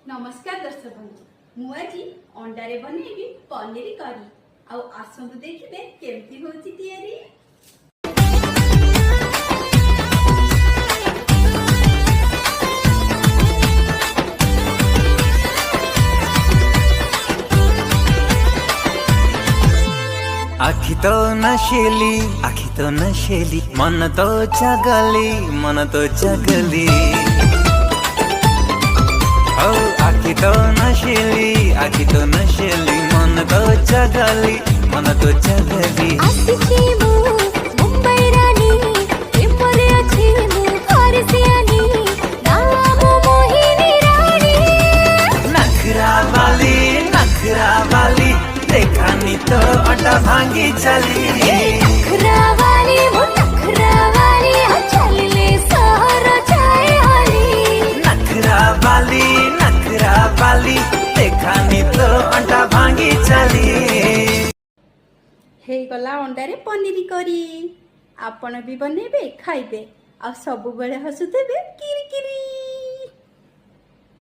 नमस्कार दर्शक बंधु मुझे अंडारे बनैबी पनीर करी आसतु देखिए केमती होची तैयारी। आखी तो नशेली मन तो जगली ओ आखी तो नशेली मन तो जगली नखरा वाली देखानी तो अंडा भांगी चली नखरा वाली देखानी तो अंडा भांगी चली। हे गला अंडारे पनीर करी आपण भी बनैबे खाइबे आ सब बेले हसुतेबे कि